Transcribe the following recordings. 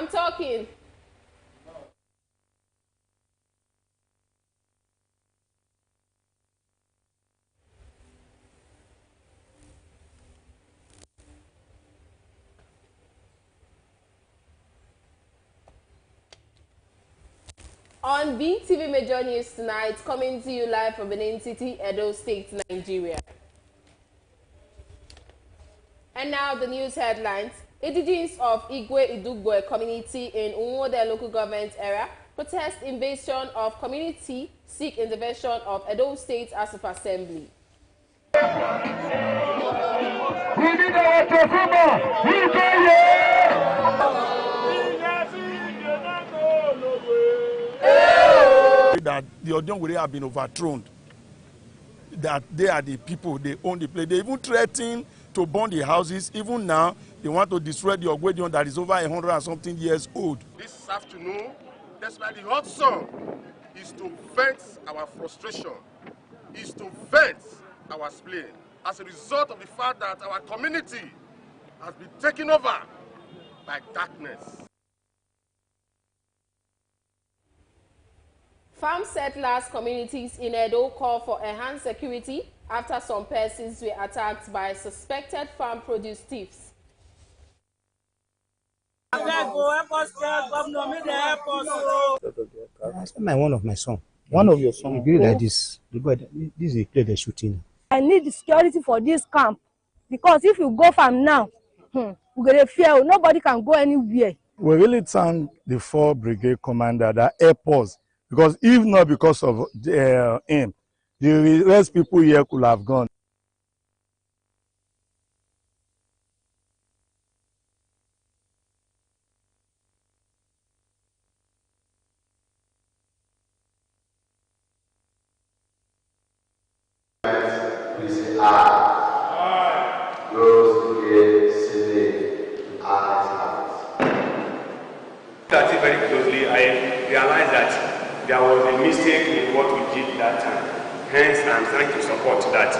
I'm talking. On BeeTv Major News tonight, coming to you live from Benin City, Edo State, Nigeria. And now the news headlines. Indigenes of Igwe Idugboe community in Umode local government area protest invasion of community, seek intervention of Edo State House of Assembly. That the Odionwere have been overthrown, that they are the people, they own the place. They even threaten to burn the houses. Even now, they want to destroy the Ogwedion that is over 100 and something years old. This afternoon, despite the hot sun, is to vent our frustration, is to vent our spleen as a result of the fact that our community has been taken over by darkness. Farm settlers communities in Edo call for enhanced security after some persons were attacked by suspected farm produce thieves. I spent one of my son. One of your sons. Agree like this. This is a place they're shooting. I need the security for this camp because if you go from now, we're gonna fear. Nobody can go anywhere. We really thank the 4 brigade commander that helped us, because if not because of him, the rest people here could have gone. Please say aye. Those against say aye. That very closely, I realized that there was a mistake in what we did that time. Hence, I'm trying to support that.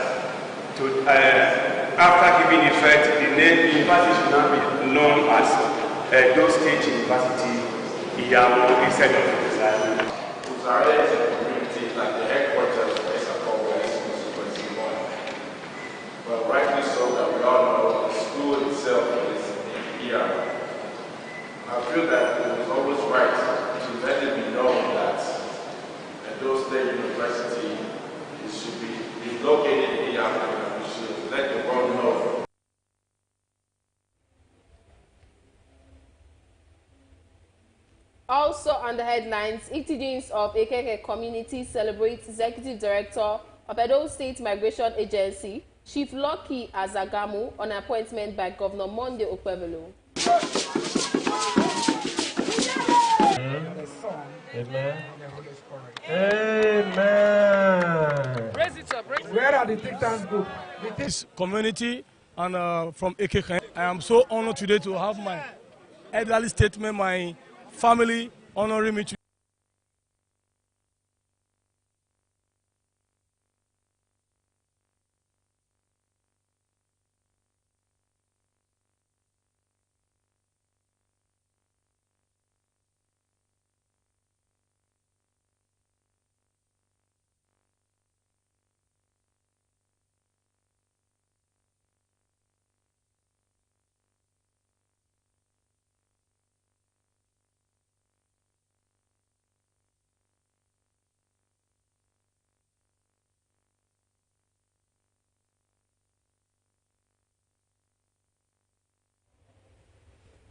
After giving effect, the name university should now be known as Edo State University Iyamo instead of Uzare. Uzare is a community like the headquarters of Esako, where it's supposed. But rightly so that we all know the school itself is here. I feel that it was always right to let it be known that Edo State University should be located here, and we should let the world know. Also on the headlines, indigenes of Ekeke community celebrate Executive Director of Edo State Migration Agency, Chief Lucky Azagamu, on appointment by Governor Monday Okpebholo. Amen. Amen. Where are the Titans group? This community and from Ekeke, I am so honored today to have my elderly statement, my family honoring me.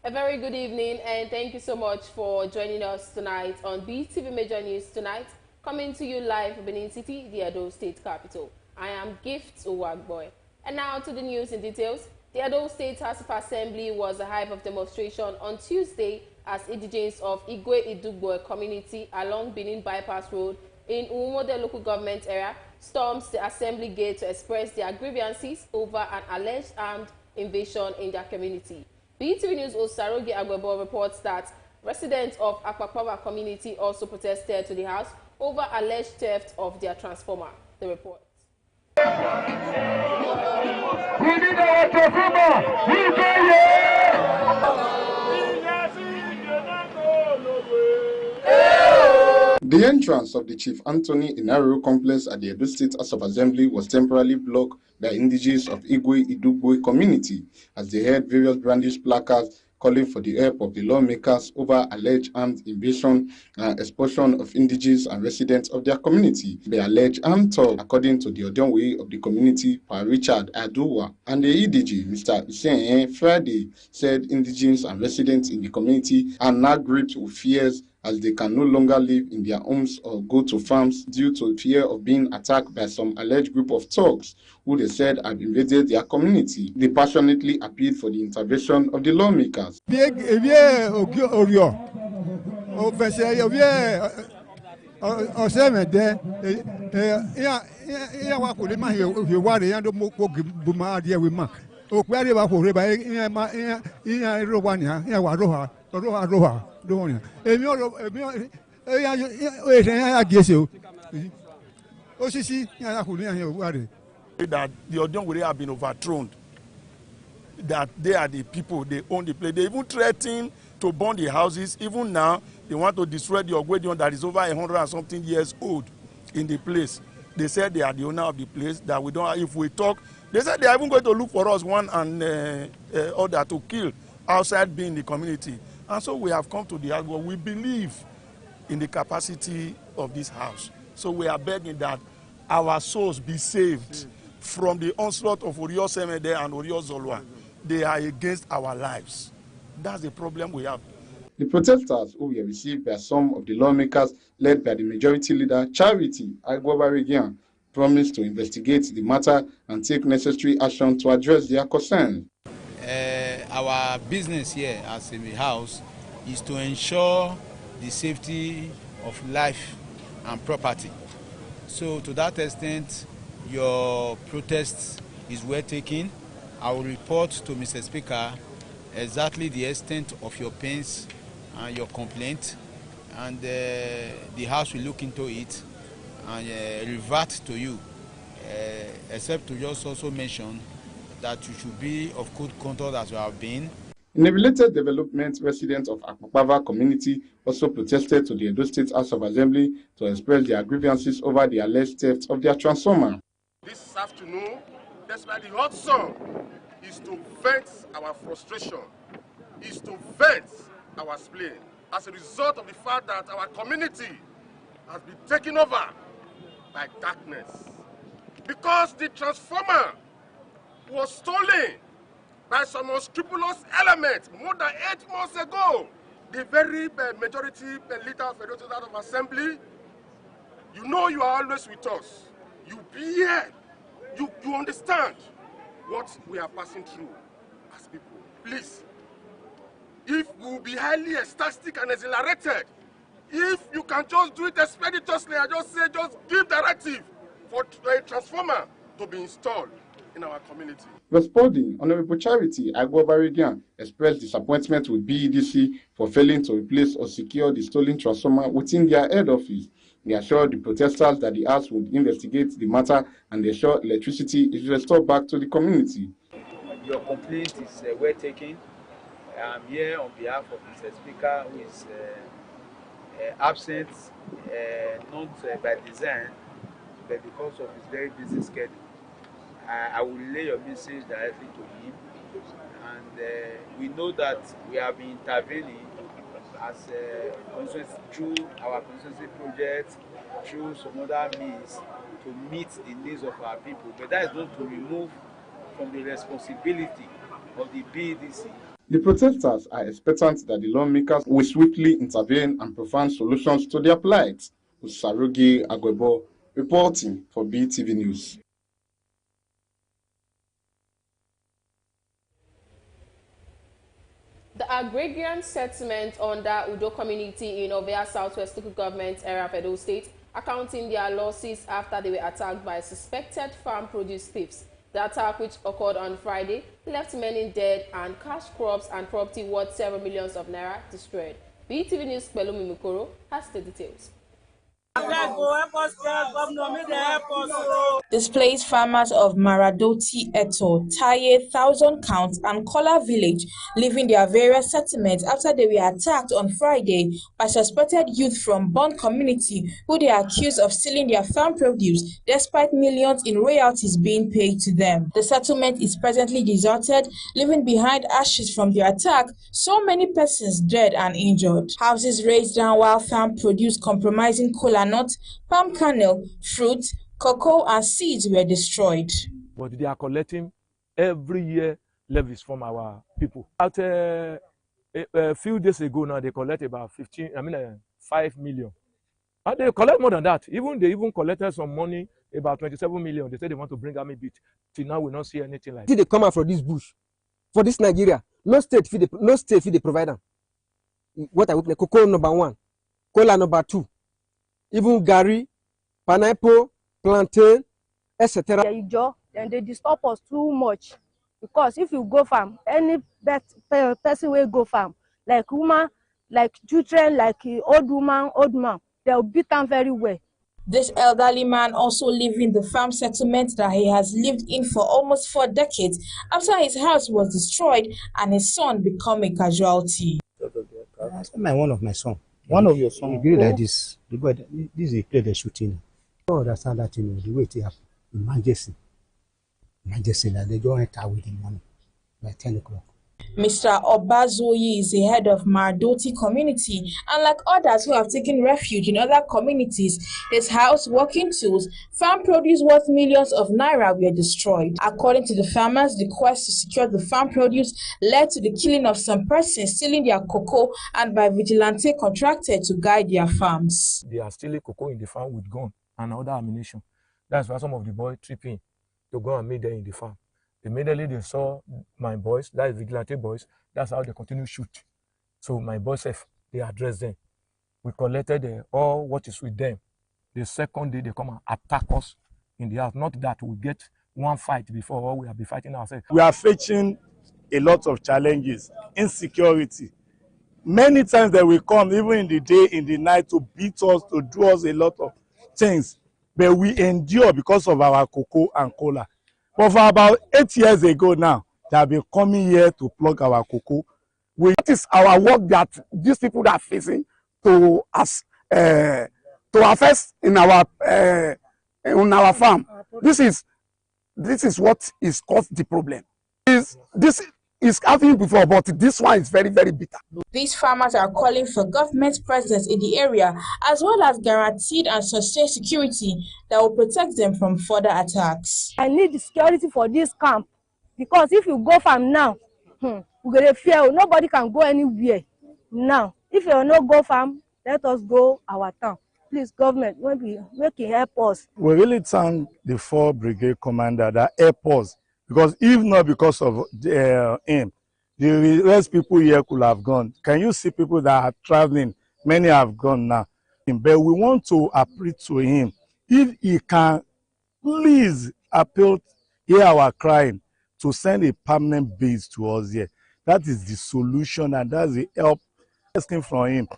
A very good evening, and thank you so much for joining us tonight on BeeTv Major News tonight, coming to you live from Benin City, the Edo State capital. I am Gift Uwagboy. And now to the news in details. The Edo State House of Assembly was a hive of demonstration on Tuesday as indigenes of Igwe Idugboe community along Benin Bypass Road in Umode local government area stormed the assembly gate to express their grievances over an alleged armed invasion in their community. BeeTv News Osarogi Agwebo reports that residents of Akpakpaba community also protested to the house over alleged theft of their transformer. The report. We need our transformer! We The entrance of the Chief Anthony Inaru complex at the Edo State House of Assembly was temporarily blocked by indigenes of Igwe Idugwe community as they held various brandished placards calling for the help of the lawmakers over alleged armed invasion and expulsion of indigenes and residents of their community. The alleged armed talk, according to the Odonwe of the community, Pa Richard Aduwa, and the EDG, Mr. Hussein Friday, said indigenes and residents in the community are now gripped with fears as they can no longer live in their homes or go to farms due to fear of being attacked by some alleged group of thugs who they said have invaded their community. They passionately appealed for the intervention of the lawmakers. That the Odonwe have been overthrown, that they are the people, they own the place. They even threaten to burn the houses. Even now, they want to destroy the Ogwedion that is over 100 and something years old in the place. They said they are the owner of the place, that we don't, if we talk, they said they are even going to look for us one and other to kill outside being the community. And so we have come to the argument. We believe in the capacity of this house. So we are begging that our souls be saved from the onslaught of Orio Semede and Orio Zolwa. They are against our lives. That's the problem we have. The protesters, who were received by some of the lawmakers led by the majority leader, Charity Agwabarigian, promised to investigate the matter and take necessary action to address their concerns. Our business here as in the house is to ensure the safety of life and property. So to that extent, your protest is well taken. I will report to Mr. Speaker exactly the extent of your pains and your complaint, and the House will look into it and revert to you, except to just also mention that you should be of good conduct as you have been. In a related development, residents of Akpakpava community also protested to the Edo State House of Assembly to express their grievances over the alleged theft of their transformer. This afternoon, despite the hot sun, is to vent our frustration, is to vent our spleen as a result of the fact that our community has been taken over by darkness. Because the transformer was stolen by some unscrupulous elements more than 8 months ago. The very majority leader of the House of Assembly, you know you are always with us. You be here. You understand what we are passing through as people. Please, if we will be highly ecstatic and exhilarated, if you can just do it expeditiously, I just say just give directive for a transformer to be installed in our community. Responding, Honorable Charity Agwabarigian expressed disappointment with BEDC for failing to replace or secure the stolen transformer within their head office. They assured the protesters that the House would investigate the matter and ensure electricity is restored back to the community. Your complaint is well taken. I'm here on behalf of Mr. Speaker, who is absent, not by design, but because of his very busy schedule. I will relay your message directly to him, and we know that we have been intervening as through our constituency project, through some other means to meet the needs of our people, but that is not to remove from the responsibility of the BEDC. The protesters are expectant that the lawmakers will swiftly intervene and provide solutions to their plight. Usarugi Agwebo reporting for BeeTv News. The agrarian settlement under Udo community in Ovia Southwest Local Government area of Edo State accounting their losses after they were attacked by suspected farm produce thieves. The attack, which occurred on Friday, left many dead and cash crops and property worth several millions of naira destroyed. BeeTv News Pelumi Mukoro has the details. Displaced farmers of Maradoti Eto, Taye, 1,000 Count, and Kola village leaving their various settlements after they were attacked on Friday by suspected youth from Bond community who they accused of stealing their farm produce despite millions in royalties being paid to them. The settlement is presently deserted, leaving behind ashes from the attack, so many persons dead and injured. Houses razed down while farm produce compromising kola nut, palm kernel, fruit, cocoa and seeds were destroyed. But they are collecting every year levies from our people. About a few days ago now, they collect about 5 million. And they collect more than that. They even collected some money, about 27 million. They said they want to bring army beat. Till now, we don't see anything like that. They come out from this bush, for this Nigeria, no state feed the provider. What I would cocoa number 1, cola number 2, even Gary, pineapple, plantain, etc. And they disturb us too much because if you go farm, any person will go farm, like woman, like children, like old man, they'll beat them very well. This elderly man also living the farm settlement that he has lived in for almost 4 decades after his house was destroyed and his son became a casualty. One of my son. One of your sons. Agree like this. The boy, this is a play they're shooting. I don't understand that, the way it happened. Emergency that they don't enter with the money by 10 o'clock. Mr. Obazoyi is the head of Mardoti community, and like others who have taken refuge in other communities, his house, working tools, farm produce worth millions of naira were destroyed. According to the farmers, the quest to secure the farm produce led to the killing of some persons stealing their cocoa and by vigilante contracted to guide their farms. They are stealing cocoa in the farm with gun and other ammunition. That's why some of the boys tripping to go and meet them in the farm. Immediately they saw my boys, that is vigilante boys, that's how they continue to shoot. So my boys, they addressed them. We collected all what is with them. The second day they come and attack us in the house. Not that we get one fight before, or we will be fighting ourselves. We are facing a lot of challenges, insecurity. Many times they will come, even in the day, in the night, to beat us, to do us a lot of things. But we endure because of our cocoa and cola. But for about 8 years ago now, they have been coming here to plug our cocoa. It is our work that these people are facing to us, to affect in our farm. This is what is caused the problem. This is happening before, but this one is very, very bitter. These farmers are calling for government presence in the area, as well as guaranteed and sustained security that will protect them from further attacks. I need the security for this camp, because if you go farm now, we're going to fear. Nobody can go anywhere now. If you not go farm, let us go our town. Please, government, make it help us. We really thank the 4 brigade commander that help us. Because if not because of him, the rest people here could have gone. Can you see people that are traveling? Many have gone now. But we want to appeal to him. If he can, please appeal, hear our crying, to send a permanent base to us here. That is the solution, and that's the help asking from him.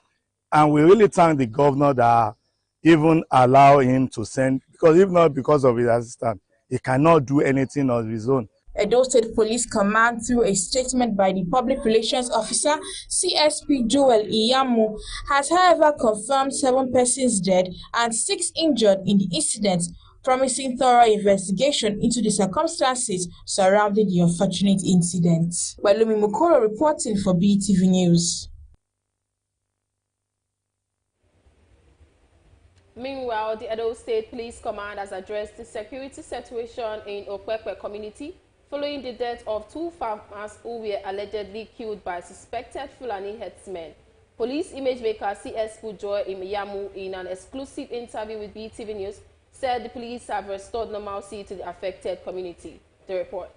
And we really thank the governor that even allow him to send, because if not because of his assistant, he cannot do anything on his own. Edo State Police Command, through a statement by the Public Relations Officer, CSP Joel Iyamu, has however confirmed 7 persons dead and 6 injured in the incident, promising thorough investigation into the circumstances surrounding the unfortunate incident. Walumi Mukoro reporting for BeeTv News. Meanwhile, the Edo State Police Command has addressed the security situation in Okpekpe community following the death of 2 farmers who were allegedly killed by suspected Fulani herdsmen. Police image maker CSP Joy Imiyamu, in an exclusive interview with BeeTv News, said the police have restored normalcy to the affected community. The report.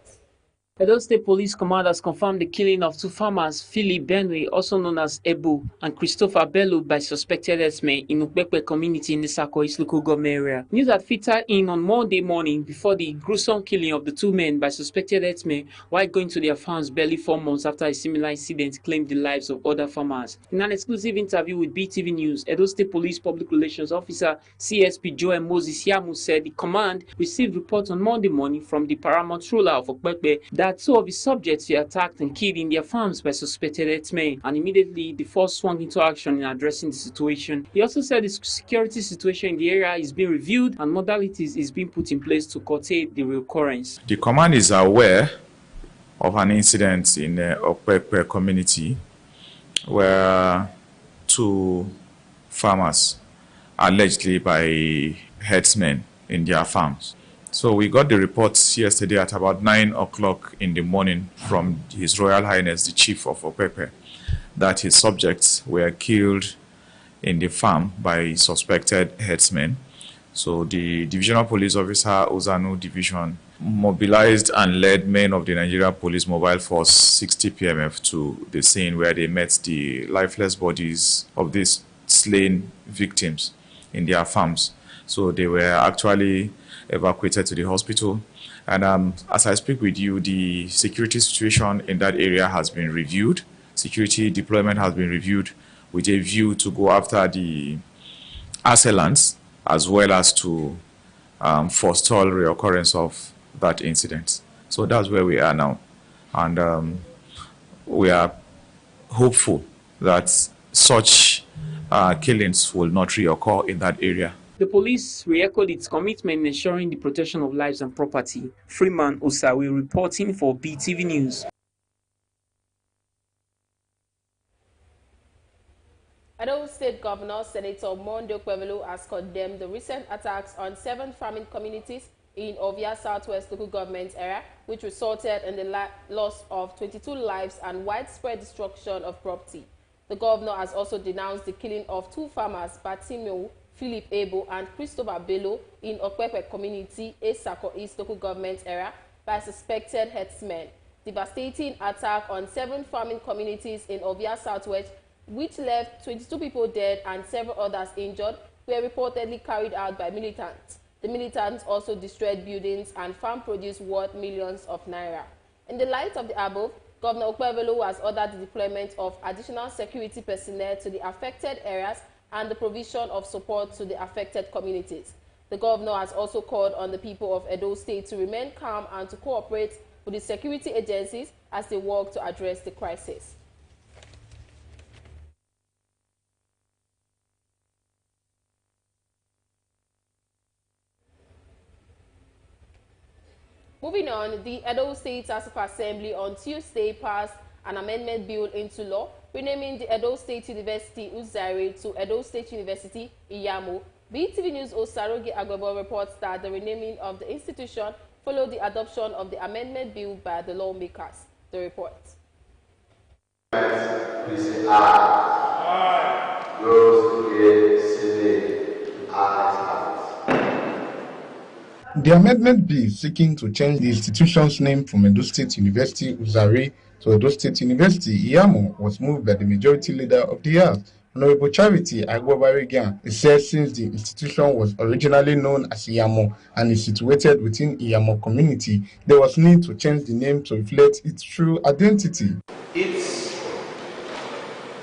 Edo State Police Command has confirmed the killing of two farmers, Philip Benue, also known as Ebu, and Christopher Bello by suspected herdsmen in Ukpekpe community in the Sakois local government area. News that filtered in on Monday morning before the gruesome killing of the two men by suspected herdsmen while going to their farms barely 4 months after a similar incident claimed the lives of other farmers. In an exclusive interview with BeeTv News, Edo State Police Public Relations Officer CSP Joel Moses Yamu said the command received reports on Monday morning from the paramount ruler of Ukpekpe that two of his subjects were attacked and killed in their farms by suspected herdsmen, and immediately the force swung into action in addressing the situation. He also said the security situation in the area is being reviewed and modalities is being put in place to curtail the reoccurrence. The command is aware of an incident in the Okpekpe community where two farmers, allegedly by herdsmen in their farms. So we got the reports yesterday at about 9 o'clock in the morning from His Royal Highness, the Chief of Okpekpe, that his subjects were killed in the farm by suspected herdsmen. So the Divisional Police Officer, Ozanu Division, mobilized and led men of the Nigeria Police Mobile Force 6PM to the scene where they met the lifeless bodies of these slain victims in their farms. So they were actually evacuated to the hospital. And as I speak with you, the security situation in that area has been reviewed. Security deployment has been reviewed with a view to go after the assailants as well as to forestall reoccurrence of that incident. So that's where we are now. And we are hopeful that such killings will not reoccur in that area. The police re-echoed its commitment in ensuring the protection of lives and property. Freeman Osawe reporting for BeeTv News. Edo State Governor Senator Mondo Kwevelu has condemned the recent attacks on 7 farming communities in Ovia Southwest local government area, which resulted in the loss of 22 lives and widespread destruction of property. The governor has also denounced the killing of 2 farmers, Batimio Philip Ebo and Christopher Bello in Okpekpe community, Esako East local government area by suspected herdsmen. Devastating attack on 7 farming communities in Ovia Southwest, which left 22 people dead and several others injured, were reportedly carried out by militants. The militants also destroyed buildings and farm produce worth millions of naira. In the light of the above, Governor Okwevelu has ordered the deployment of additional security personnel to the affected areas and the provision of support to the affected communities. The governor has also called on the people of Edo State to remain calm and to cooperate with the security agencies as they work to address the crisis. Moving on, the Edo State House of Assembly on Tuesday passed an amendment bill into law, renaming the Edo State University Uzare to Edo State University Iyamo. BeeTv News Osaroge Agbobo reports that the renaming of the institution followed the adoption of the amendment bill by the lawmakers. The report. Please say aye. Aye. Those against say aye. The amendment bill seeking to change the institution's name from Edo State University Uzare to Edo State University Iyamo was moved by the majority leader of the House, Honorable Charity Agbobaregan. It says since the institution was originally known as Iyamo and is situated within Iyamo community, there was need to change the name to reflect its true identity. It's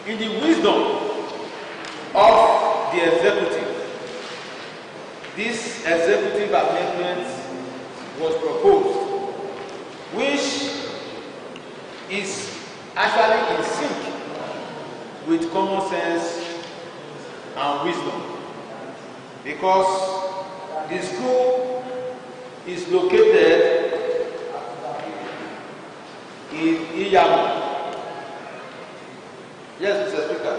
in the wisdom of the executive. This executive amendment was proposed, which is actually in sync with common sense and wisdom, because the school is located in Iyamo. Yes, Mr. Speaker.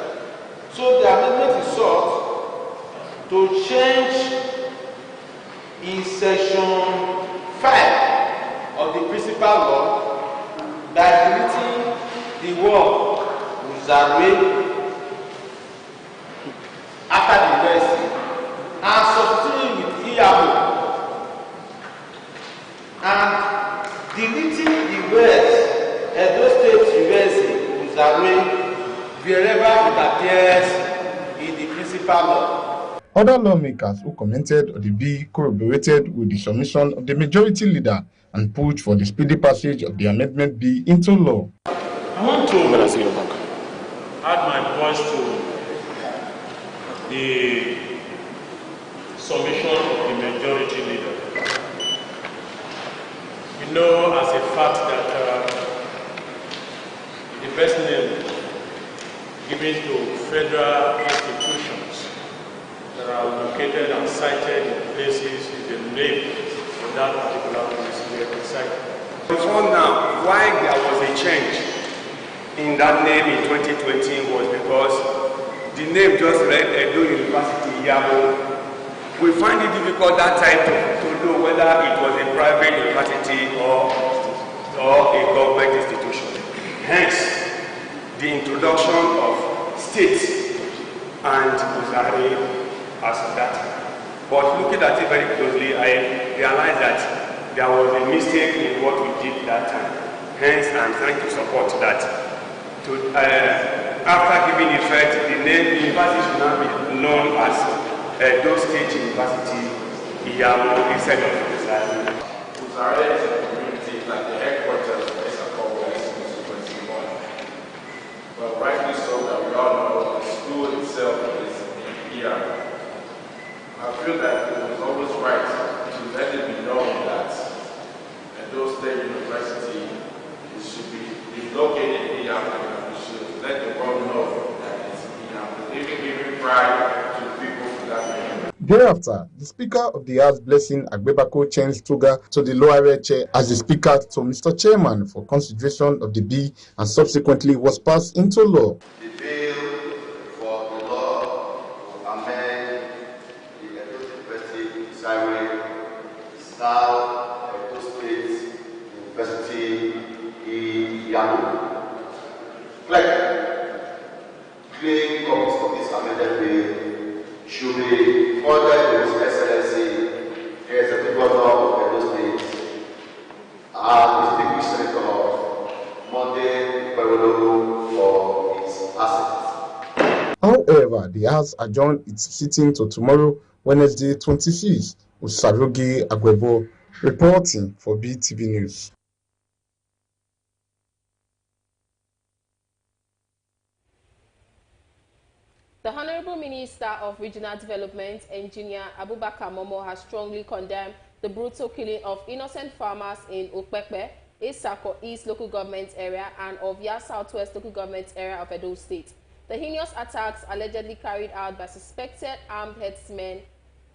So the amendment is sought to change in section 5 of the principal law by deleting the word Uzare after the university and substituting with Iyamo and deleting the word wherever it appears in the principal law. Other lawmakers who commented on the bill corroborated with the submission of the majority leader and pushed for the speedy passage of the amendment bill into law. I want to add my voice to the submission of the majority leader. We know as a fact that the best name given to federal institutions that are located and cited in places is the name for that particular place we are cited. Before now, why there was a change in that name in 2020 was because the name just read Edo University Yabo. We find it difficult that time to know whether it was a private university or a government institution. Hence, the introduction of state and Uzari as of that. But looking at it very closely, I realized that there was a mistake in what we did that time. Hence, I'm trying to support that. After giving effect, the name university should now be known as Edo State University Iyamo instead of Uzari. Uzari is a community like the headquarters of but rightly so that we all know the school itself is in here. I feel that it was always right to let it be known that Edo State University should be located here, and we should let the world know that it's here, giving pride to people for that name. Thereafter, the Speaker of the House, Blessing Agbebako, changed Tuga to the lower chair as the Speaker to Mr. Chairman for consideration of the bill and subsequently was passed into law. The bill for the law to amend the Edo University Design is now Edo State University Iyamo. Claim copies of this amended bill should be forwarded to His Excellency, the Executive Governor of Edo State, and Distinguished Senator Monday Kwewolo for his assent. However, the House adjourned its sitting to tomorrow, Wednesday 26th, with Sarogi Agwebo reporting for BeeTv News. The Honorable Minister of Regional Development, Engineer Abubakar Momo, has strongly condemned the brutal killing of innocent farmers in Okpekpe, Isako East Local Government Area, and Ovia Southwest Local Government Area of Edo State. The heinous attacks allegedly carried out by suspected armed herdsmen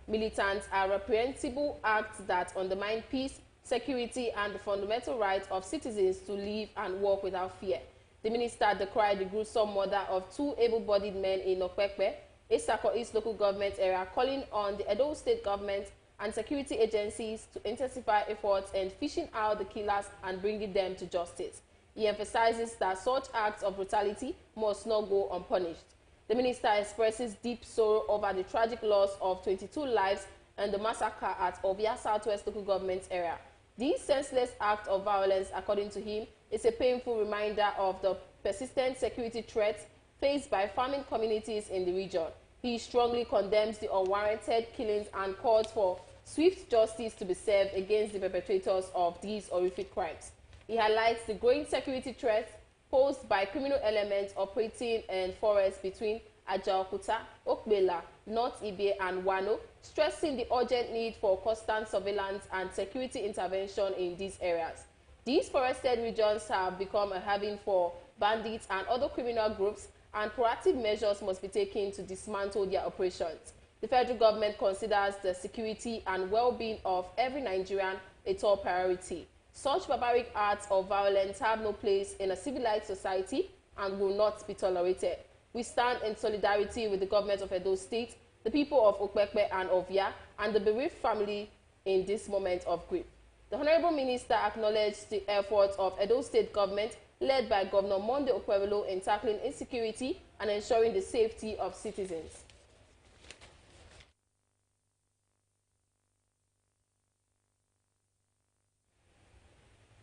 militants are reprehensible acts that undermine peace, security, and the fundamental right of citizens to live and work without fear. The minister decried the gruesome murder of two able-bodied men in Okpekpe, Isako East Local Government Area, calling on the Edo State government and security agencies to intensify efforts in fishing out the killers and bringing them to justice. He emphasizes that such acts of brutality must not go unpunished. The minister expresses deep sorrow over the tragic loss of 22 lives and the massacre at Ovia Southwest Local Government Area. This senseless act of violence, according to him, is a painful reminder of the persistent security threats faced by farming communities in the region. He strongly condemns the unwarranted killings and calls for swift justice to be served against the perpetrators of these horrific crimes. He highlights the growing security threats posed by criminal elements operating in forests between Ajaokuta, Okbela, North Ibe, and Wano, stressing the urgent need for constant surveillance and security intervention in these areas. These forested regions have become a haven for bandits and other criminal groups, and proactive measures must be taken to dismantle their operations. The federal government considers the security and well-being of every Nigerian a top priority. Such barbaric acts of violence have no place in a civilized society and will not be tolerated. We stand in solidarity with the government of Edo State, the people of Okpekpe and Ovia, and the bereaved family in this moment of grief. The Honorable Minister acknowledged the efforts of Edo State government led by Governor Monday Okwewolo in tackling insecurity and ensuring the safety of citizens.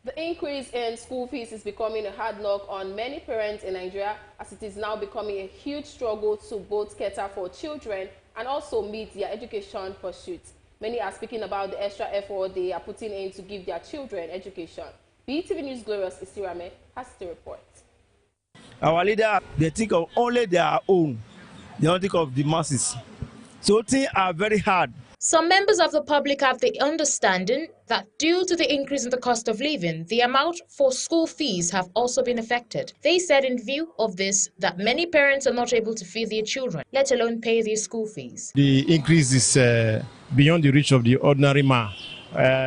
The The increase in school fees is becoming a hard knock on many parents in Nigeria, as it is now becoming a huge struggle to both cater for children and also meet their education pursuits. Many are speaking about the extra effort they are putting in to give their children education. BeeTv News' Glorious Isirame has the report. Our leader, they think of only their own. They don't think of the masses. So things are very hard. Some members of the public have the understanding that due to the increase in the cost of living, the amount for school fees have also been affected. They said in view of this that many parents are not able to feed their children, let alone pay their school fees. The increase is beyond the reach of the ordinary man.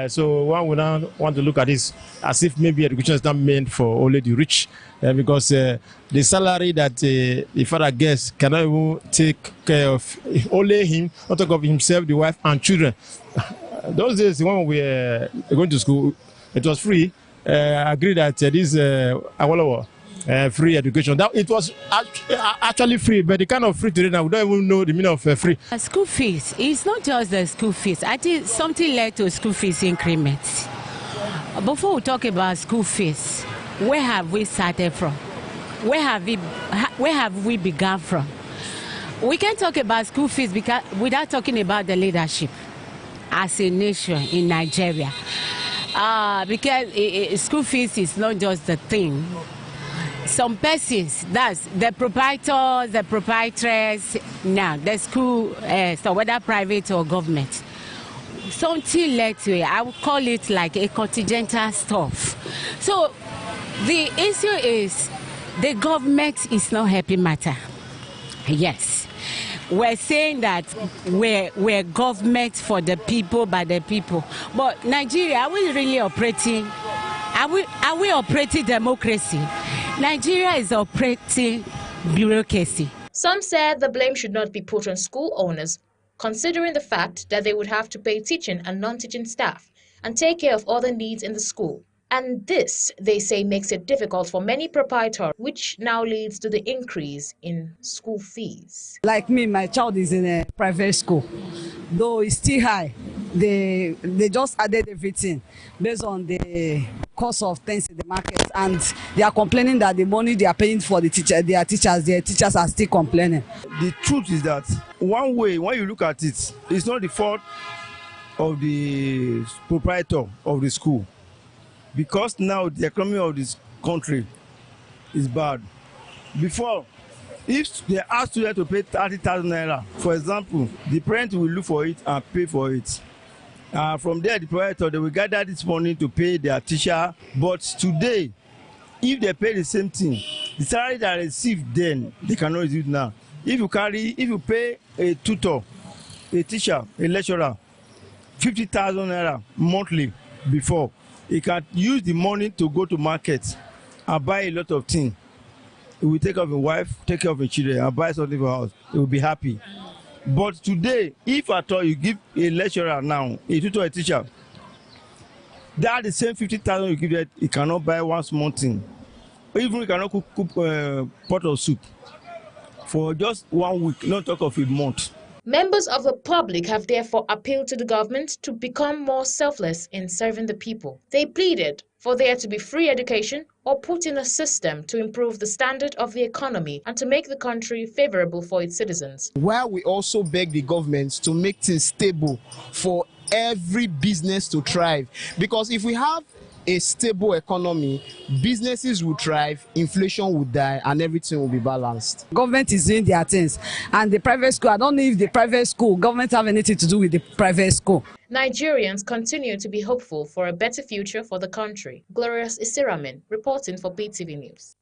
So one would now want to look at this as if maybe education is not meant for only the rich, because the salary that the father gets cannot even take care of only him, not talk of himself, the wife and children. Those days when we were going to school, it was free. I agree that this free education, that it was actually free, but the kind of free today now we don't even know the meaning of free. School fees, it's not just the school fees. I think something led to school fees increments. Before we talk about school fees, where have we started from? Where have we begun from? We can talk about school fees without talking about the leadership as a nation in Nigeria. Because school fees is not just the thing. Some persons, that's the proprietors, the proprietors, now the school, so whether private or government, something led to it. I would call it like a contingental stuff. So the issue is the government is not helping matter. Yes, we're saying that we're government for the people, by the people. But Nigeria, are we really operating? Are we operating democracy? Nigeria is operating bureaucracy. Some said the blame should not be put on school owners, considering the fact that they would have to pay teaching and non-teaching staff and take care of other needs in the school. And this, they say, makes it difficult for many proprietors, which now leads to the increase in school fees. Like me, my child is in a private school. Though it's still high, they just added everything based on the cost of things in the market, and they are complaining that the money they are paying for their teachers are still complaining. The truth is that one way, when you look at it, it's not the fault of the proprietor of the school, because now the economy of this country is bad. Before, if they ask students to pay 30,000 naira, for example, the parent will look for it and pay for it. From there, the proprietor, they will gather this money to pay their teacher. But today, if they pay the same thing, the salary that they receive then, they cannot receive now. If you pay a tutor, a teacher, a lecturer, 50,000 naira monthly before, he can use the money to go to market and buy a lot of things. He will take care of his wife, take care of his children, and buy something for the house. He will be happy. But today, if at all you give a lecturer now, a tutor, a teacher, that the same 50,000 you give that, he cannot buy one small thing. Even he cannot cook pot of soup for just 1 week, not talk of a month. Members of the public have therefore appealed to the government to become more selfless in serving the people. They pleaded for there to be free education or put in a system to improve the standard of the economy and to make the country favorable for its citizens. While we also beg the government to make things stable for every business to thrive, because if we have a stable economy, businesses will thrive, inflation will die, and everything will be balanced. Government is doing their things, and the private school, I don't know if the private school, government have anything to do with the private school. Nigerians continue to be hopeful for a better future for the country. Glorious Isiramin, reporting for BeeTv News.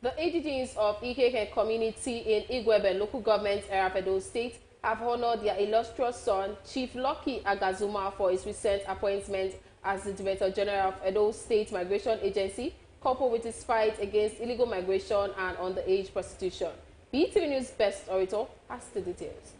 The indigenes of Ikeke community in Igwebe local government area of Edo State have honored their illustrious son, Chief Lucky Agazuma, for his recent appointment as the Director General of Edo State Migration Agency, coupled with his fight against illegal migration and underage prostitution. BeeTv News Best Orator has the details.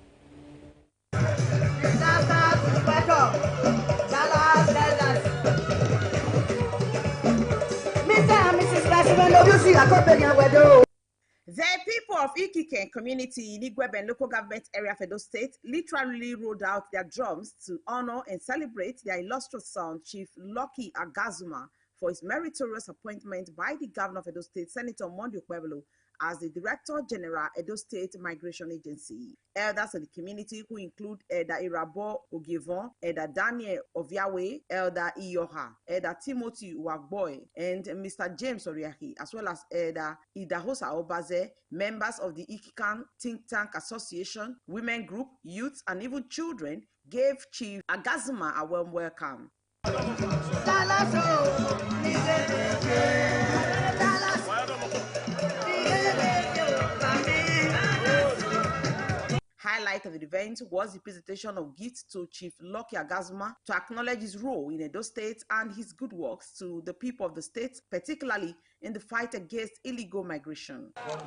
The people of Ikiken community in Igweben local government area of Edo State literally rolled out their drums to honor and celebrate their illustrious son, Chief Lucky Agazuma, for his meritorious appointment by the governor of Edo State, Senator Monday Okpebholo, as the Director General, Edo State Migration Agency. Elders of the community, who include Elder Irabo Ogivon, Elder Daniel Oviawe, Elder Iyoha, Elder Timothy Wagboy, and Mr. James Oriahi, as well as Elder Idahosa Obaze, members of the Ikikan Think Tank Association, women group, youth, and even children, gave Chief Agazuma a warm welcome. Highlight of the event was the presentation of gifts to Chief Lucky Agazuma to acknowledge his role in Edo State and his good works to the people of the state, particularly in the fight against illegal migration. Amen.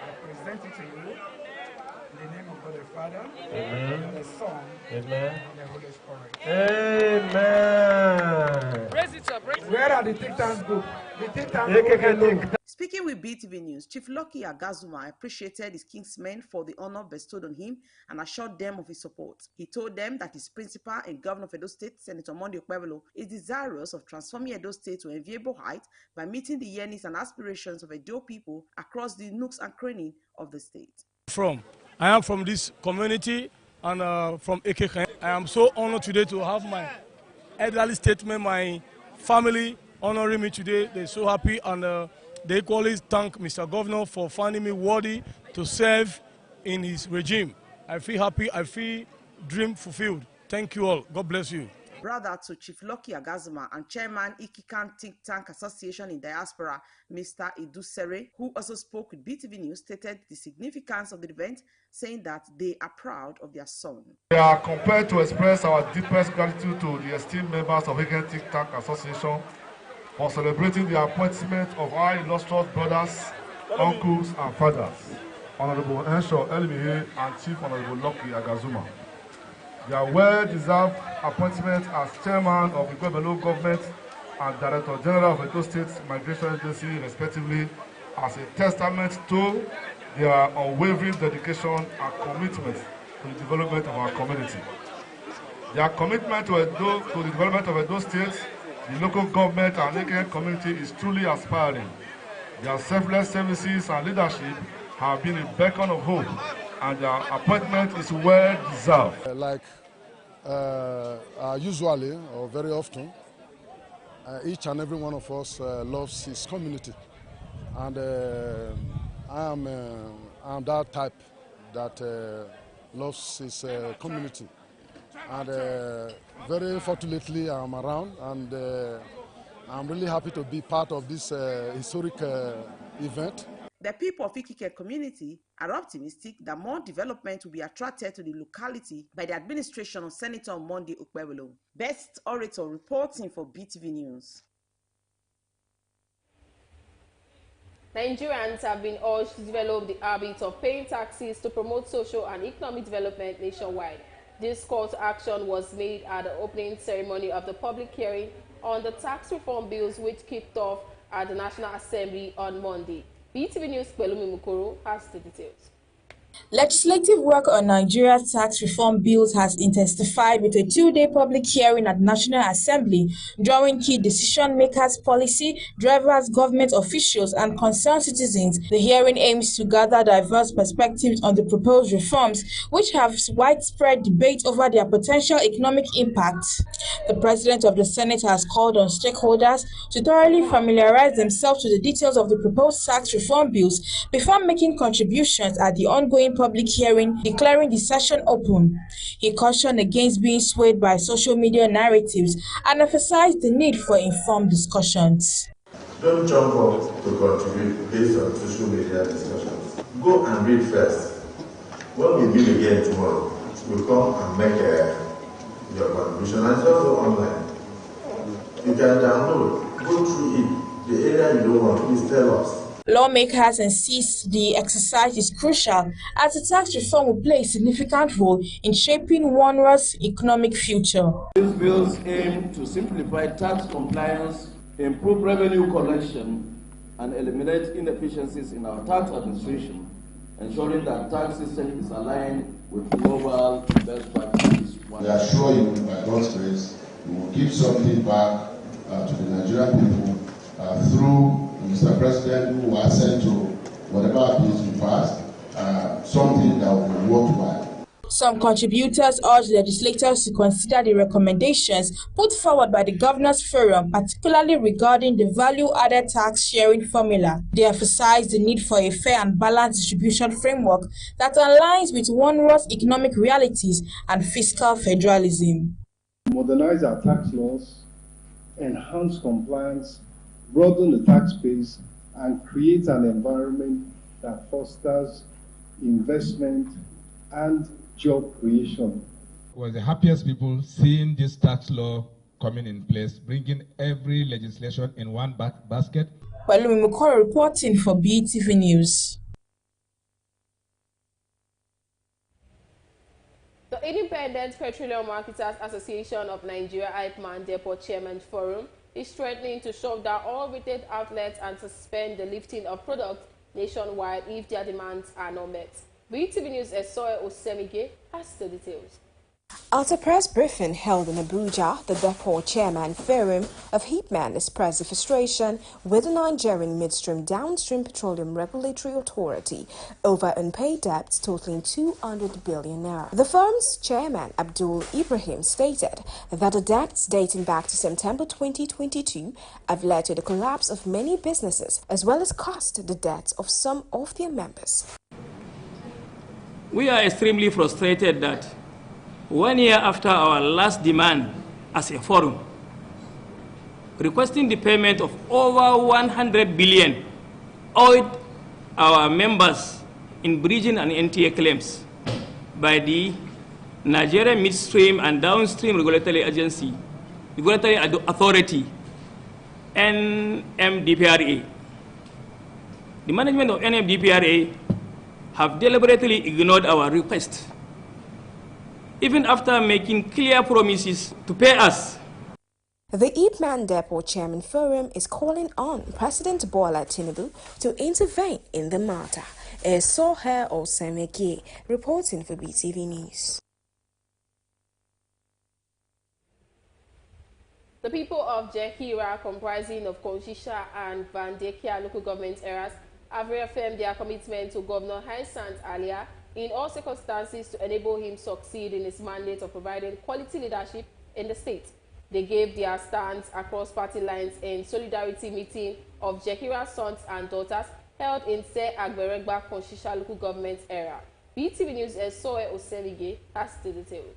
I present it to you in the name of God the Father, and the Son, and the Holy Spirit. Amen. Raise it up, raise it up. Where are the think tanks group? The think tank group. Speaking with BeeTv News, Chief Lucky Agazuma appreciated his kinsmen for the honor bestowed on him and assured them of his support. He told them that his principal and governor of Edo State, Senator Monday Okpebholo, is desirous of transforming Edo State to enviable heights by meeting the yearnings and aspirations of Edo people across the nooks and crannies of the state. I am from this community and from Ekeken. I am so honored today to have my elderly statesmen, my family honoring me today. They're so happy, and they equally thank Mr. Governor for finding me worthy to serve in his regime. I feel happy, I feel dream fulfilled. Thank you all. God bless you. Brother to Chief Lucky Agazuma and Chairman Ikikan Think Tank Association in Diaspora, Mr. Idusere, who also spoke with BeeTv News, stated the significance of the event, saying that they are proud of their son. We are compelled to express our deepest gratitude to the esteemed members of Ikikan Think Tank Association for celebrating the appointment of our illustrious brothers, uncles, and fathers, Honorable Ensho Elmihe and Chief Honorable Lucky Agazuma. Their well-deserved appointment as chairman of the Igwebelo government and Director General of Edo State Migration Agency, respectively, as a testament to their unwavering dedication and commitment to the development of our community. Their commitment to the development of Edo State, the local government and Ekeken community is truly aspiring. Their selfless services and leadership have been a beacon of hope, and their appointment is well deserved. Usually, or very often, each and every one of us loves his community, and I am that type that loves his community. And very fortunately, I'm around, and I'm really happy to be part of this historic event. The people of Ikiken community are optimistic that more development will be attracted to the locality by the administration of Senator Monday Okpebholo. Best Orator reporting for BeeTv News. Nigerians have been urged to develop the habit of paying taxes to promote social and economic development nationwide. This call to action was made at the opening ceremony of the public hearing on the tax reform bills, which kicked off at the National Assembly on Monday. BeeTv News' Pelumi Mukoro has the details. Legislative work on Nigeria's tax reform bills has intensified with a two-day public hearing at the National Assembly, drawing key decision makers, policy, drivers, government officials, and concerned citizens. The hearing aims to gather diverse perspectives on the proposed reforms, which have widespread debate over their potential economic impact. The President of the Senate has called on stakeholders to thoroughly familiarize themselves with the details of the proposed tax reform bills before making contributions at the ongoing public hearing, declaring the session open. He cautioned against being swayed by social media narratives and emphasized the need for informed discussions. Don't jump up to contribute based on social media discussions. Go and read first. When we meet again tomorrow, we'll come and make your contribution, and it's also online. You can download, go through it. The area you don't want, please tell us. Lawmakers insist the exercise is crucial as the tax reform will play a significant role in shaping Wanra's economic future. These bills aim to simplify tax compliance improve revenue collection, and eliminate inefficiencies in our tax administration, ensuring that tax system is aligned with global best practices. We assure you, by God's grace, we will give something back to the Nigerian people through Mr. President, who has sent to whatever bills we passed, something that will be worthwhile. Some contributors urged legislators to consider the recommendations put forward by the Governors Forum, particularly regarding the value-added tax sharing formula. They emphasized the need for a fair and balanced distribution framework that aligns with one's economic realities and fiscal federalism. Modernize our tax laws, enhance compliance, broaden the tax base, and create an environment that fosters investment and job creation. We're the happiest people seeing this tax law coming in place, bringing every legislation in one basket. Walumi Mukoro reporting for BeeTv News. The Independent Petroleum Marketers Association of Nigeria IPMAN Depot Chairman Forum is threatening to shut down all retail outlets and suspend the lifting of products nationwide if their demands are not met. BeeTv News' Esoe Osemige has the details. At a press briefing held in Abuja, the Depot Chairman Forum of IPMAN expressed frustration with the Nigerian Midstream Downstream Petroleum Regulatory Authority over unpaid debts totaling 200 billion naira. The firm's chairman, Abdul Ibrahim, stated that the debts dating back to September 2022 have led to the collapse of many businesses as well as cost the debts of some of their members. We are extremely frustrated that 1 year after our last demand as a forum, requesting the payment of over 100 billion owed our members in bridging and NTA claims by the Nigerian Midstream and Downstream Regulatory Authority, NMDPRA. The management of NMDPRA have deliberately ignored our request, even after making clear promises to pay us. The IPMAN Depot Chairman Forum is calling on President Bola Tinubu to intervene in the matter. Esoe Osemeke reporting for BeeTv News. The people of Jekira, comprising of Konshisha and Vandekia local government areas, have reaffirmed their commitment to Governor Haisant Alia in all circumstances to enable him succeed in his mandate of providing quality leadership in the state. They gave their stance across party lines in solidarity meeting of Jekira sons and daughters held in Se Agberegba Konshisha local government area. BeeTv News' Esoe Osemige has the details.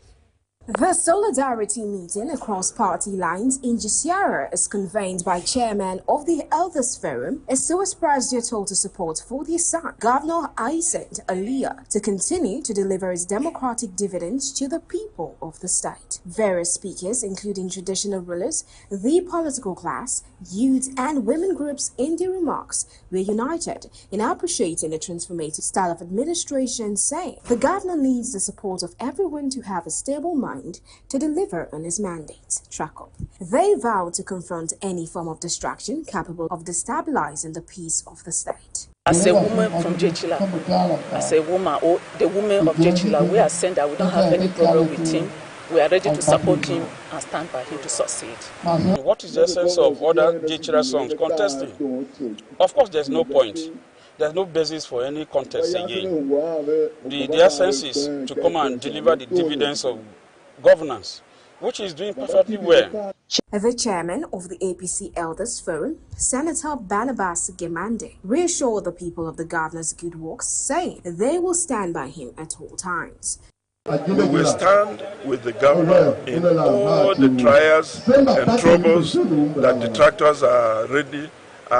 The solidarity meeting across party lines in Jisiara is convened by chairman of the Elders Forum, as so expressed their total support for their son, Governor Haisant Alia, to continue to deliver his democratic dividends to the people of the state. Various speakers, including traditional rulers, the political class, youth and women groups in their remarks, were united in appreciating the transformative style of administration, saying the governor needs the support of everyone to have a stable mind to deliver on his mandate. Track up. They vowed to confront any form of distraction capable of destabilizing the peace of the state. As a woman from Jechila, as a woman, or the woman of Jechila, we are saying that we don't have any problem with him. We are ready to support him and stand by him to succeed. What is the essence of other Jechila songs contesting? Of course, there's no point. There's no basis for any contest again. The essence is to come and deliver the dividends of governance, which is doing perfectly well. The chairman of the APC Elders Forum, Senator Barnabas Gemande, reassured the people of the governor's good works, saying they will stand by him at all times. We will stand with the governor in all the trials and troubles that detractors are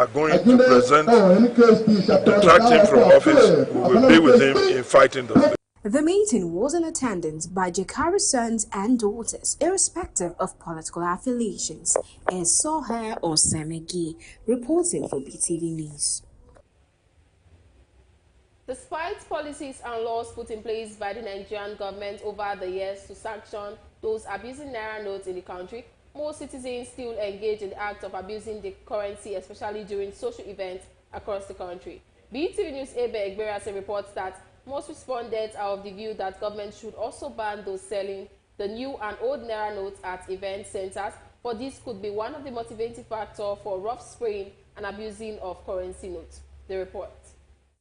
going to present to detract him from office. We will be with him in fighting those. The meeting was in attendance by Jakari sons and daughters, irrespective of political affiliations. Esoe Osemege reporting for BeeTv News. Despite policies and laws put in place by the Nigerian government over the years to sanction those abusing naira notes in the country, most citizens still engage in the act of abusing the currency, especially during social events across the country. BeeTv News Ebe Egberase reports that most respondents are of the view that government should also ban those selling the new and old Naira notes at event centers, for this could be one of the motivating factors for rough spraying and abusing of currency notes. The report.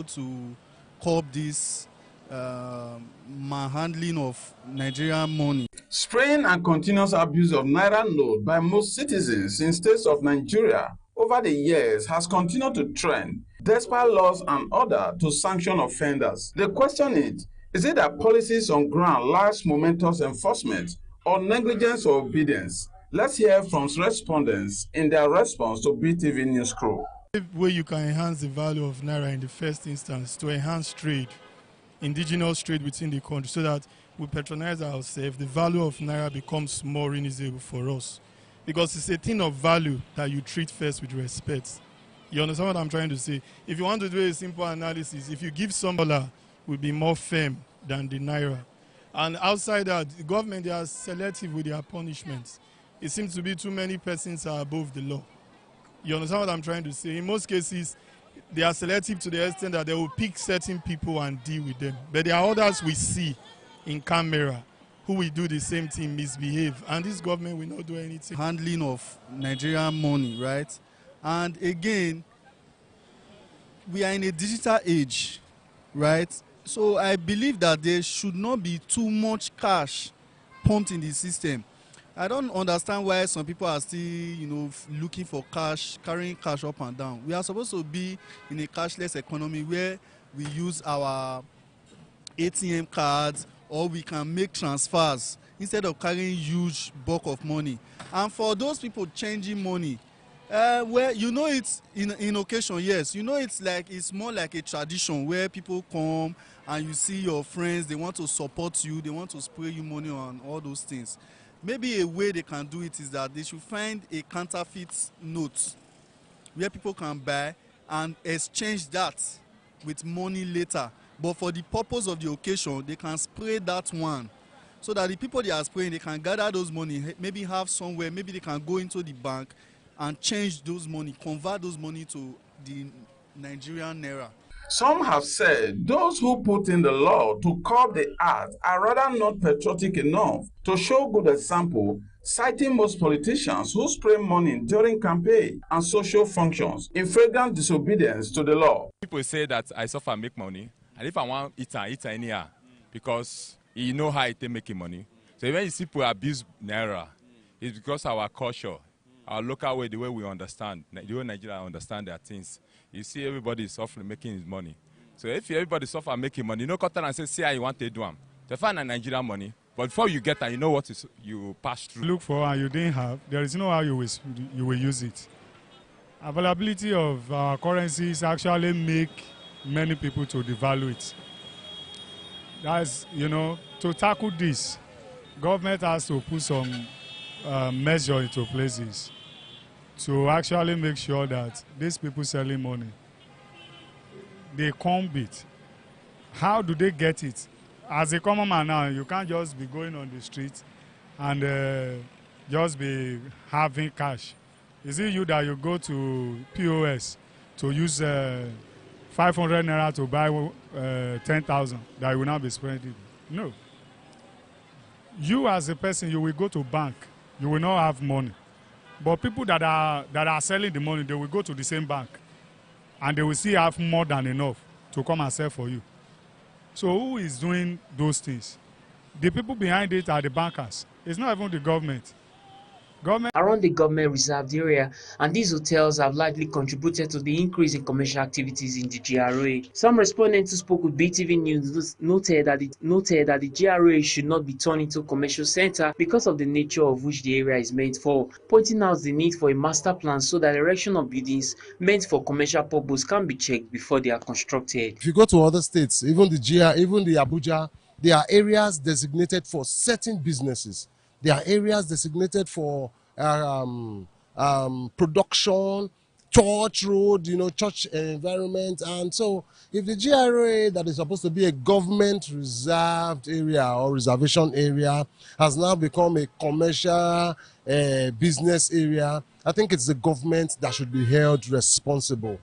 To curb this manhandling of Nigerian money. Spraying and continuous abuse of Naira note by most citizens in states of Nigeria over the years has continued to trend, despite laws and order to sanction offenders. The question is it that policies on ground lacks momentous enforcement or negligence or obedience? Let's hear from respondents in their response to BeeTv News Crew. Where you can enhance the value of Naira in the first instance to enhance trade, indigenous trade within the country, so that we patronize ourselves, the value of Naira becomes more reasonable for us. Because it's a thing of value that you treat first with respect. You understand what I'm trying to say? If you want to do a simple analysis, if you give some dollar, will be more firm than the Naira. And outside that, the government, they are selective with their punishments. It seems to be too many persons are above the law. You understand what I'm trying to say? In most cases, they are selective to the extent that they will pick certain people and deal with them. But there are others we see in camera who will do the same thing, misbehave. And this government will not do anything. Handling of Nigerian money, right? And again, we are in a digital age, right? So I believe that there should not be too much cash pumped in the system. I don't understand why some people are still, looking for cash, carrying cash up and down. We are supposed to be in a cashless economy where we use our ATM cards or we can make transfers instead of carrying huge bulk of money. And for those people changing money, where it's in occasion, yes, it's more like a tradition where people come and you see your friends, they want to support you, they want to spray you money on all those things. Maybe a way they can do it is that they should find a counterfeit note where people can buy and exchange that with money later. But for the purpose of the occasion, they can spray that one so that the people they are spraying, they can gather those money, maybe have somewhere, maybe they can go into the bank and change those money, convert those money to the Nigerian Naira. Some have said those who put in the law to curb the act are rather not patriotic enough to show good example, citing most politicians who spray money during campaign and social functions in flagrant disobedience to the law. People say that I suffer make money, and if I want eat anyhow, because you know how they making money. So when you see people abuse Naira, it's because our culture, our local way, the way we understand, the way Nigeria understand their things. You see everybody is suffering making his money. So if everybody suffer making money, you know, cut and say, see how you want to do them. To find a Nigerian money, but before you get that, you know what you pass through. Look for and you didn't have, there is no how you will use it. Availability of our currencies actually make many people to devalue it. That's, to tackle this, government has to put some measure into places to actually make sure that these people selling money, they comb it. How do they get it? As a common man now, you can't just be going on the street and just be having cash. Is it you that you go to POS to use 500 Naira to buy 10,000 that you will not be spending? No. You as a person, you will go to bank, you will not have money. But people that are selling the money, they will go to the same bank and they will still have more than enough to come and sell for you. So who is doing those things? The people behind it are the bankers. It's not even the government. Around the government reserved area, and these hotels have largely contributed to the increase in commercial activities in the GRA. Some respondents who spoke with BeeTv News noted that the GRA should not be turned into a commercial center because of the nature of which the area is meant for, pointing out the need for a master plan so that erection of buildings meant for commercial purpose can be checked before they are constructed. If you go to other states, even the GRA, even the Abuja, there are areas designated for certain businesses. There are areas designated for production church road, church environment. And so if the GRA that is supposed to be a government reserved area or reservation area has now become a commercial business area, I think it's the government that should be held responsible.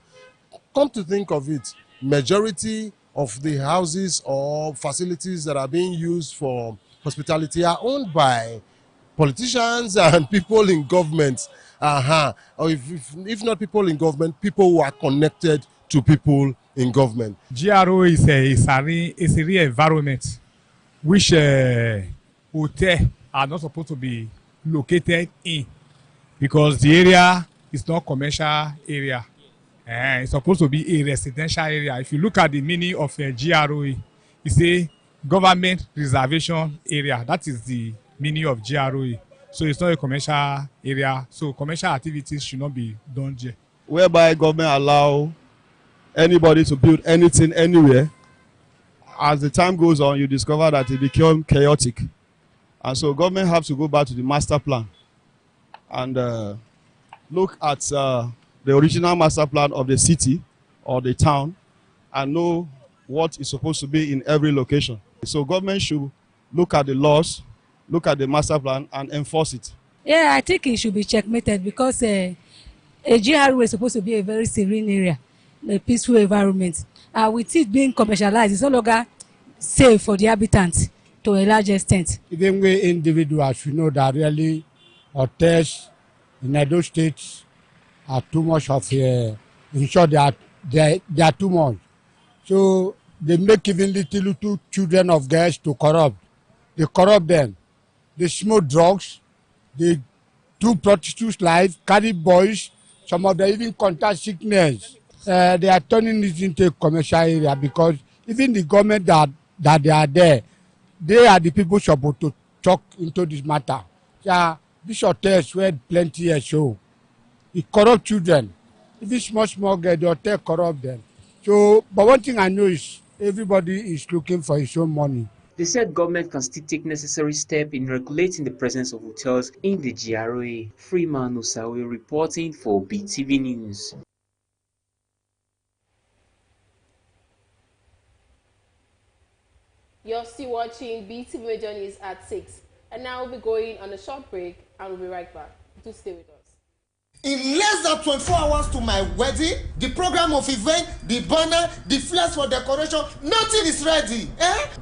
Come to think of it, majority of the houses or facilities that are being used for hospitality are owned by politicians and people in government. Or if not people in government, people who are connected to people in government. GRO is a real environment which hotels are not supposed to be located in, because the area is not commercial area. It's supposed to be a residential area. If you look at the meaning of GROE, it's a government reservation area. That is the meaning of GROE. So it's not a commercial area. So commercial activities should not be done there. Whereby government allow anybody to build anything anywhere. As the time goes on, you discover that it became chaotic. And so government has to go back to the master plan and look at the original master plan of the city or the town and know what is supposed to be in every location. So government should look at the laws, look at the master plan and enforce it. Yeah, I think it should be checkmated because a GRA is supposed to be a very serene area, a peaceful environment. With it being commercialized, it's no longer safe for the habitants to a large extent. Even we individuals should know that really hotels in Edo State are too much of in short they are too much. So they make even little children of girls to corrupt. They corrupt them. They smoke drugs. They do prostitutes' life, carry boys. Some of them even contract sickness. They are turning it into a commercial area because even the government that they are there, they are the people supposed to talk into this matter. Yeah, these hotels where plenty of show. It corrupt children. If it's small girl, the hotel corrupt them. So, but one thing I know is everybody is looking for his own money. They said government can still take necessary steps in regulating the presence of hotels in the GRA. Freeman Osawe reporting for BeeTv News. You're still watching BeeTv Major News at 6. And now we'll be going on a short break and we'll be right back. Do stay with us. In less than 24 hours to my wedding, the program of event, the banner, the flags for decoration, nothing is ready.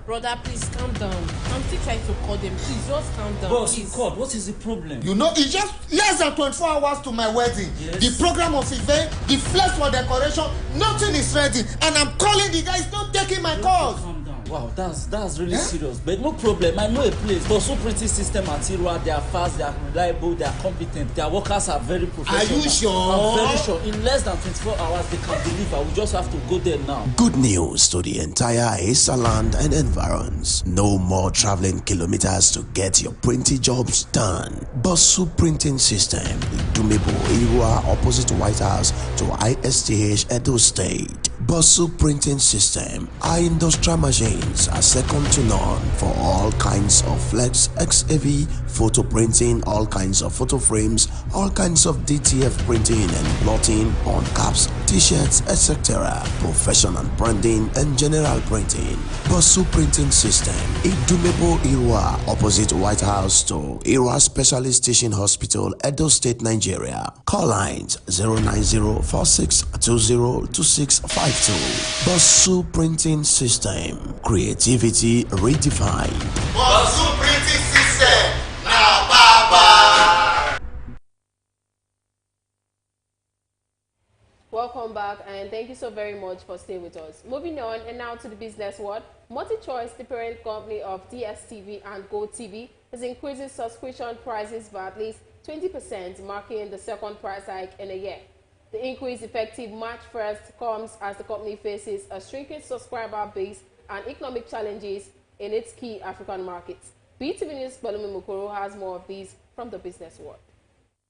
Brother, please calm down. I'm still trying to call them. Please just calm down. Boss, please. God, what is the problem? It's just less than 24 hours to my wedding. Yes. The program of event, the flags for decoration, nothing is ready. And I'm calling the guys, not taking my calls. Wow, that's really serious. But no problem, I know a place. Bosu Printing System material, they are fast, they are reliable, they are competent. Their workers are very professional. Are you sure? I'm very sure. In less than 24 hours, they can deliver. We just have to go there now. Good news to the entire Esa land and environs. No more traveling kilometers to get your printing jobs done. Bosu Printing System, Dumebo Irua, opposite White House to ISTH Edo State. Bosu Printing System, our industrial machines are second to none for all kinds of flex, XAV, photo printing, all kinds of photo frames, all kinds of DTF printing and blotting on caps, t-shirts, etc. Professional branding and general printing. Bosu Printing System, Idumebo Irua, opposite White House to Irua Specialist Teaching Hospital, Edo State, Nigeria. Call lines 09046202652. Bosu Printing System, creativity redefined. Bosu Printing System, now baba. Welcome back and thank you so very much for staying with us. Moving on and now to the business world. MultiChoice, the parent company of DSTV and GoTV, is increasing subscription prices by at least 20%, marking the second price hike in a year. The increase effective March 1st comes as the company faces a shrinking subscriber base and economic challenges in its key African markets. BeeTv News' Balumi Mukoro has more of these from the business world.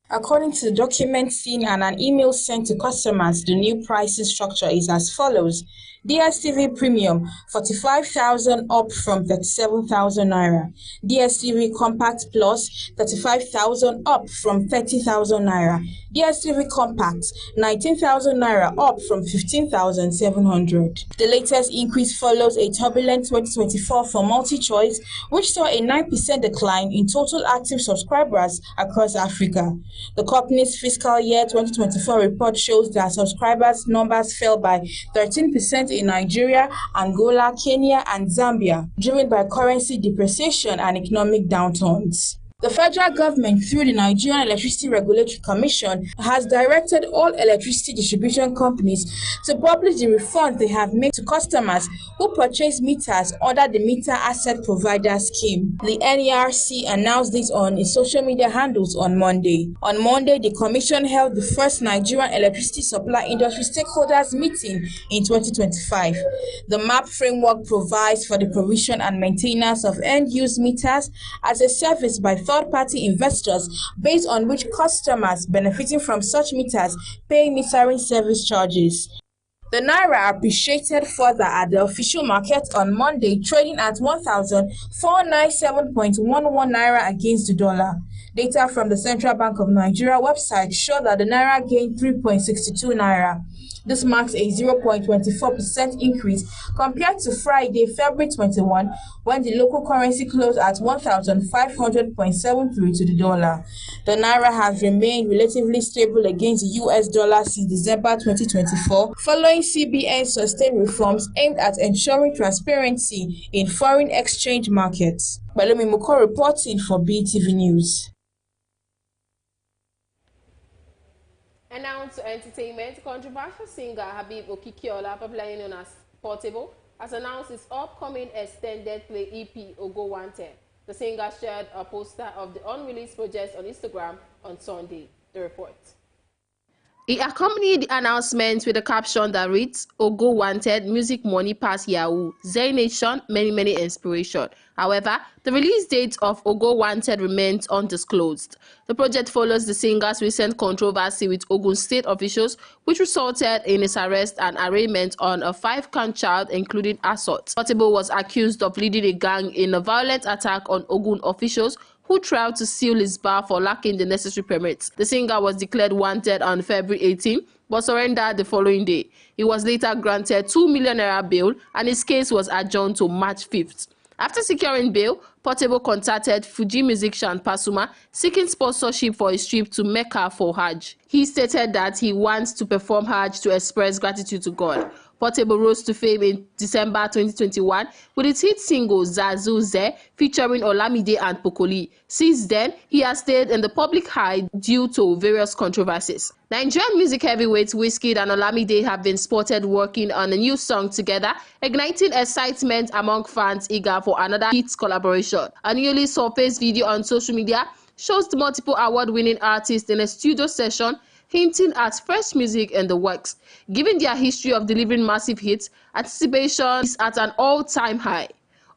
According to the document seen and an email sent to customers, the new pricing structure is as follows. DSTV Premium, 45,000 up from 37,000 naira. DSTV Compact Plus, 35,000 up from 30,000 naira. DSTV Compact, 19,000 naira up from 15,700. The latest increase follows a turbulent 2024 for MultiChoice, which saw a 9% decline in total active subscribers across Africa. The company's fiscal year 2024 report shows that subscribers numbers fell by 13% in Nigeria, Angola, Kenya, and Zambia, driven by currency depreciation and economic downturns. The federal government, through the Nigerian Electricity Regulatory Commission, has directed all electricity distribution companies to publish the refunds they have made to customers who purchase meters under the Meter Asset Provider Scheme. The NERC announced this on its social media handles on Monday. On Monday, the Commission held the first Nigerian electricity supply industry stakeholders meeting in 2025. The MAP framework provides for the provision and maintenance of end-use meters as a service by third-party investors, based on which customers benefiting from such meters pay metering service charges. The naira appreciated further at the official market on Monday, trading at 1,497.11 naira against the dollar. Data from the Central Bank of Nigeria website show that the naira gained 3.62 naira. This marks a 0.24% increase compared to Friday, February 21, when the local currency closed at 1,500.73 to the dollar. The naira has remained relatively stable against the US dollar since December 2024, following CBN's sustained reforms aimed at ensuring transparency in foreign exchange markets. Balumi Moko reporting for BeeTv News. And now to entertainment, controversial singer Habib Okikiola, popularly known as Portable, has announced his upcoming extended play EP, Ogo Wanted. The singer shared a poster of the unreleased project on Instagram on Sunday. The report. He accompanied the announcement with a caption that reads, Ogo Wanted, music money pass Yahoo, Zen Nation, many inspiration. However, the release date of Ogo Wanted remains undisclosed. The project follows the singer's recent controversy with Ogun State officials, which resulted in his arrest and arraignment on a 5-count charge, including assault. Portable was accused of leading a gang in a violent attack on Ogun officials who tried to seal his bar for lacking the necessary permits. The singer was declared wanted on February 18, but surrendered the following day. He was later granted 2 million naira bail, and his case was adjourned to March 5th. After securing bail, Portable contacted Fuji musician Pasuma, seeking sponsorship for his trip to Mecca for Hajj. He stated that he wants to perform Hajj to express gratitude to God. Portable rose to fame in December 2021 with its hit single Zazuze featuring Olamide and Pokoli. Since then, he has stayed in the public eye due to various controversies. Nigerian music heavyweights Wizkid and Olamide have been spotted working on a new song together, igniting excitement among fans eager for another hit collaboration. A newly surfaced video on social media shows the multiple award-winning artists in a studio session, hinting at fresh music in the works. Given their history of delivering massive hits, anticipation is at an all-time high.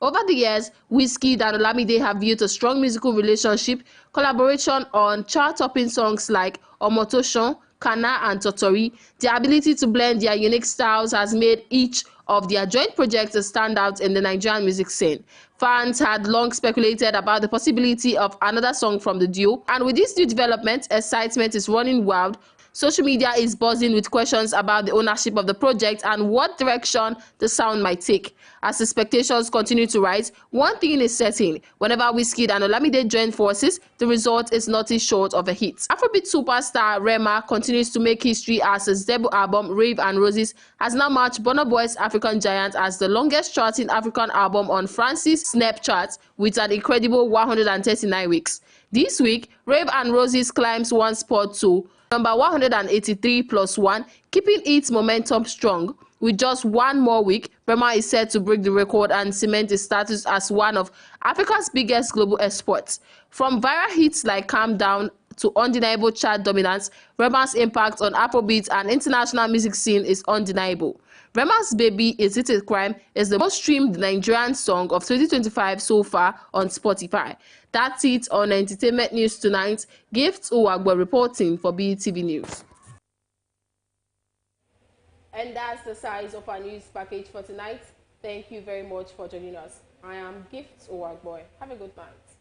Over the years, Wizkid and Olamide have built a strong musical relationship, collaboration on chart-topping songs like Omotoshon, Kana, and Totori. Their ability to blend their unique styles has made each of their joint projects a standout in the Nigerian music scene. Fans had long speculated about the possibility of another song from the duo, and with this new development, excitement is running wild. Social media is buzzing with questions about the ownership of the project and what direction the sound might take. As expectations continue to rise, one thing is certain: whenever Wizkid and Olamide join forces, the result is nothing short of a hit. Afrobeat superstar Rema continues to make history as his debut album Rave and Roses has now matched Burna Boy's African Giant as the longest charting African album on France's Snap chart with an incredible 139 weeks. This week, Rave and Roses climbs one spot to number 183 plus 1, keeping its momentum strong. With just one more week, Rema is set to break the record and cement its status as one of Africa's biggest global exports. From viral hits like Calm Down to undeniable chart dominance, Rema's impact on Afrobeat and international music scene is undeniable. Rema's Baby Is It a Crime is the most streamed Nigerian song of 2025 so far on Spotify. That's it on Entertainment News Tonight. Gifts Uwagbo reporting for BeeTv News. And that's the size of our news package for tonight. Thank you very much for joining us. I am Gifts Uwagbo. Have a good night.